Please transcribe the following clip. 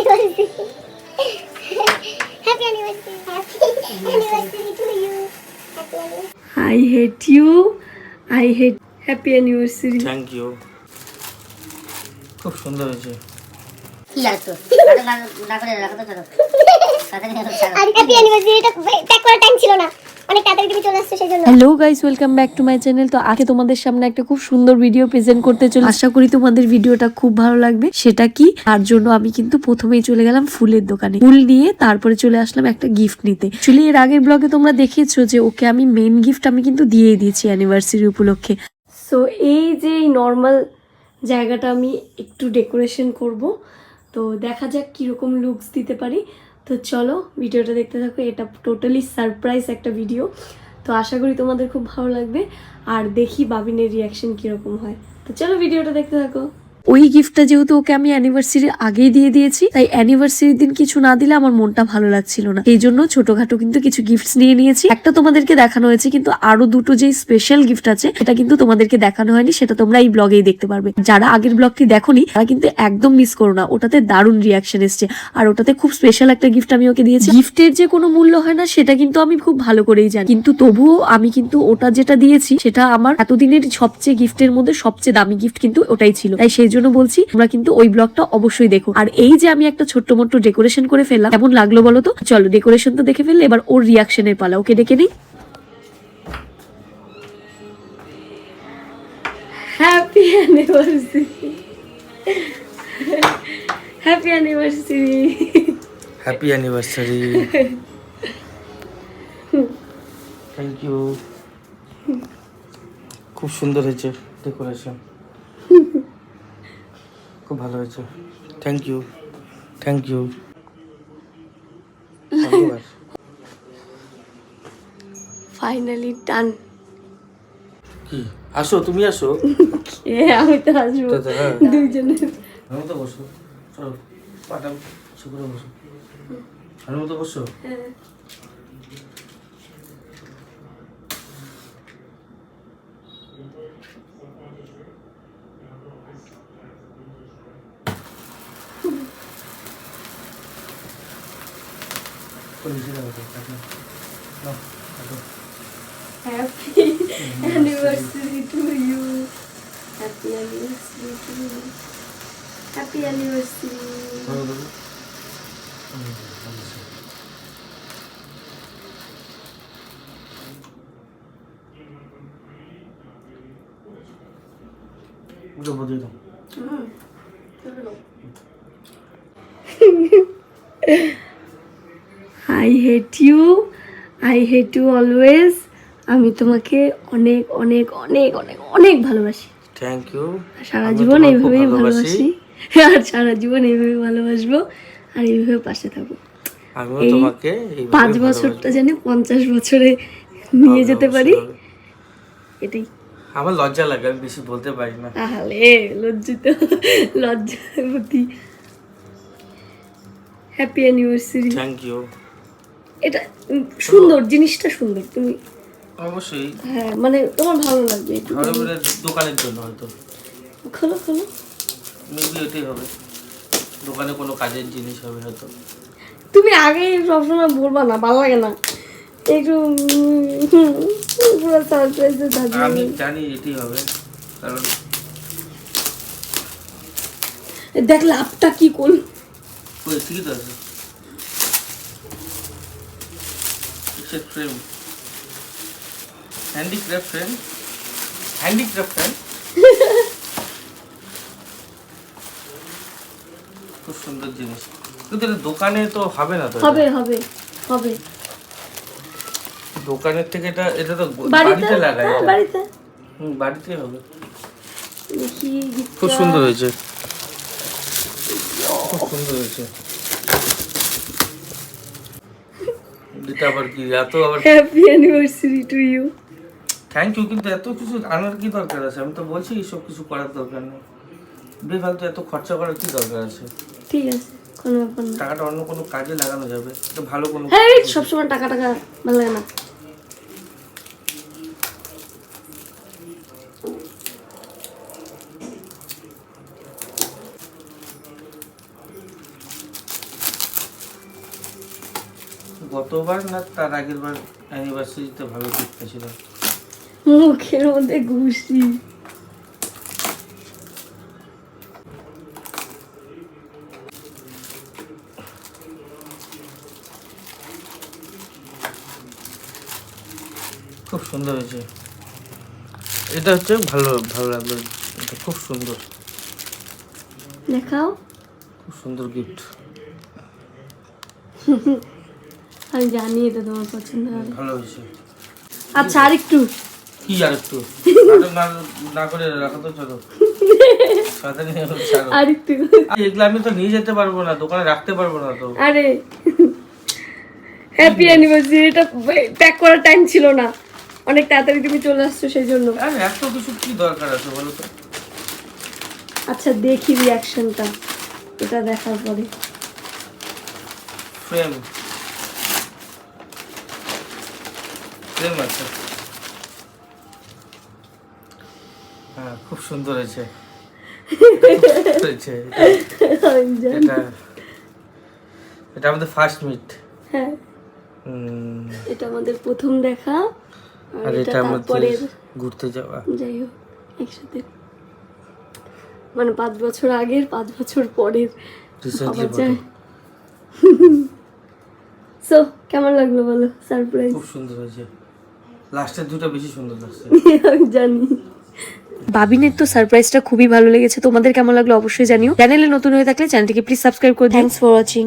Happy anniversary. Happy anniversary to you. Happy anniversary. I hate you. I hate happy anniversary. Thank you. খুব সুন্দর হয়েছে। কি জানো তো? না করে রাখো তো ছাড়ো। আর হ্যাপি অ্যানিভার্সারিটা প্যাক করার টাইম ছিল না। অনেক তাড়াতাড়ি তুমি চলে আসছো সেজন্য। Hello guys, welcome back to my channel. তো আজকে তোমাদের সামনে একটা খুব সুন্দর ভিডিও প্রেজেন্ট করতে চলে। আশা করি তোমাদের ভিডিওটা খুব ভালো লাগবে। সেটা কি, তার জন্য আমি কিন্তু প্রথমেই চলে গেলাম ফুলের দোকানে। ফুল নিয়ে তারপরে চলে আসলাম একটা গিফট নিতে। অ্যাকচুয়ালি এর আগের ব্লগে তোমরা দেখেছো যে ওকে আমি মেইন গিফট আমি কিন্তু দিয়েই দিয়েছি অ্যানিভার্সারি উপলক্ষে। সো এই যে নর্মাল জায়গাটা আমি একটু ডেকোরেশন করব, তো দেখা যাক কীরকম লুকস দিতে পারি। তো চলো ভিডিওটা দেখতে থাকো। এটা টোটালি সারপ্রাইজ একটা ভিডিও, তো আশা করি তোমাদের খুব ভালো লাগবে। আর দেখি বাবিনের রিয়াকশন কীরকম হয়। তো চলো ভিডিওটা দেখতে থাকো। ওই গিফটটা যেহেতু ওকে আমি অ্যানিভার্সারির আগেই দিয়ে দিয়েছি, তাই অ্যানিভার্সারির দিন কিছু না দিলে আমার মনটা ভালো লাগছিল না। এই জন্য ছোটখাটো কিন্তু কিছু গিফটস নিয়ে নিয়েছি। একটা তোমাদেরকে দেখানো হয়েছে, কিন্তু আরো দুটো যে স্পেশাল গিফট আছে সেটা কিন্তু তোমাদেরকে দেখানো হয়নি। সেটা তোমরা এই ব্লগেই দেখতে পারবে। যারা আগের ব্লগটি দেখোনি তারা কিন্তু একদম মিস করো না, ওটাতে দারুণ রিয়াকশন এসছে। আর ওটাতে খুব স্পেশাল একটা গিফট আমি ওকে দিয়েছি। গিফটের যে কোনো মূল্য হয় না সেটা কিন্তু আমি খুব ভালো করেই জানি, কিন্তু তবুও আমি কিন্তু ওটা যেটা দিয়েছি সেটা আমার এতদিনের সবচেয়ে গিফটের মধ্যে সবচেয়ে দামি গিফট কিন্তু ওটাই ছিল। তাই সেই জন্য বলছি তোমরা কিন্তু ওই ব্লগটা অবশ্যই দেখো। আর এই যে আমি একটা ছোট্ট মোট্ট ডেকোরেশন করে ফেললাম, কেমন লাগলো বলো তো? চলো ডেকোরেশন তো দেখে ফেললে, এবার ওর রিয়াকশনের পালা। ওকে ডেকে নিই। Happy anniversary, happy anniversary, happy anniversary. Thank you. খুব সুন্দর হয়েছে ডেকোরেশন, খুব ভালো হয়েছে। Thank you, thank you. Finally done. কি আসো, তুমি আসো। আমি তো আসবো, দুইজনে। আমি তো বসো, চলো পাঠাও শুক্র বসো। আমি তো বসো। Happy anniversary to you. Happy anniversary to you. Happy anniversary. I hate you. I hate you always. আমি তোমাকে অনেক অনেক অনেক অনেক অনেক ভালোবাসি। Thank you. সারা জীবন এইভাবেই ভালোবাসি, আর সারা জীবন এইভাবে ভালোবাসবো, আর এইভাবে পাশে থাকবো। আমিও তোমাকে 5 বছরটা জানি 50 বছরে নিয়ে যেতে পারি, এটাই। আমার লজ্জা লাগে, আমি বেশি বলতে পারি না। তাহলে লজ্জিত, লজ্জাবতী। Happy anniversary. Thank you. এটা সুন্দর, জিনিসটা সুন্দর। তুমি অবশ্যই, হ্যাঁ মানে তোমার ভালো লাগবে। দোকানের জন্য হয়তো। খোলো খোলো। মেবি এটাই হবে, দোকানে কোনো কাজের জিনিস হবে হয়তো। তুমি আগে সবসময় বলবা না, ভালো লাগে না। একটু পুরো সারপ্রাইজে থাকবে। আমি জানি এটাই হবে, কারণ দেখ লাভটা কি কোন ওই ঠিকই তো আছে। Picture frame, handicraft frame, handicraft frame. খুব সুন্দর জিনিস, কিন্তু এটা দোকানে তো হবে না। তো হবে হবে হবে দোকানের থেকে এটা তো বাড়িতে লাগায়। বাড়িতে বাড়িতে হবে। দেখি খুব সুন্দর হয়েছে, খুব সুন্দর হয়েছে। এটা আবার কি এত আবার happy anniversary to you. Thank you, কিন্তু এত কিছু আনার কি দরকার আছে? আমি তো বলছি সব কিছু করার দরকার নেই, বেফালতু এত খরচা করার কি দরকার আছে? ঠিক আছে, কোনো ব্যাপার না। টাকাটা অন্য কোনো কাজে লাগানো যাবে, তো ভালো কোনো। হ্যাঁ সবসময় টাকা টাকা ভালো লাগে না। গতবার না তার আগের বার অ্যানিভার্সারিতে ভালো গিফট পেয়েছিল। মুখের মধ্যে ঘুষি। খুব সুন্দর হয়েছে। এটা হচ্ছে ভালো ভালো লাগলো, এটা খুব সুন্দর, দেখাও। খুব সুন্দর গিফট। আমি জানি এটা তোমার পছন্দ হবে। ভালো হয়েছে। আচ্ছা আরেকটু কি আর একটু নাটক না করে রাখো তো, চলো সাথে নিয়ে ছাড়ো। আরেকটু। এগুলো আমি তো নিয়ে যেতে পারবো না, দোকানে রাখতে পারবো না তো। আরে হ্যাপি অ্যানিভার্সারি, এটা প্যাক করার টাইম ছিল না, অনেক তাড়াতাড়ি তুমি চলে আসছো সেই জন্য। আর এত কিছু কি দরকার আছে বলো তো? আচ্ছা দেখি রিয়াকশনটা এটা দেখার পরে। ফ্রেম ফ্রেম আছে, হ্যাঁ খুব সুন্দর হয়েছে। হয়েছে আমি জানি। এটা এটা আমাদের ফার্স্ট মিট। হ্যাঁ এটা আমাদের প্রথম দেখা, আর এটা এটা আমাদের তারপরে ঘুরতে যাওয়া। যাই হোক একসাথে, মানে 5 বছর আগের 5 বছর পরের রিসেন্টলি ভাবা যায়। সো কেমন লাগলো বলো সারপ্রাইজ? খুব সুন্দর হয়েছে, লাস্টের দুটো বেশি সুন্দর লাগছে। আমি জানি। বাবিনের তো সারপ্রাইজটা খুবই ভালো লেগেছে, তোমাদের কেমন লাগলো অবশ্যই জানিও। চ্যানেলে নতুন হয়ে থাকলে চ্যানেলটিকে প্লিজ সাবস্ক্রাইব করে দিও। Thanks for watching.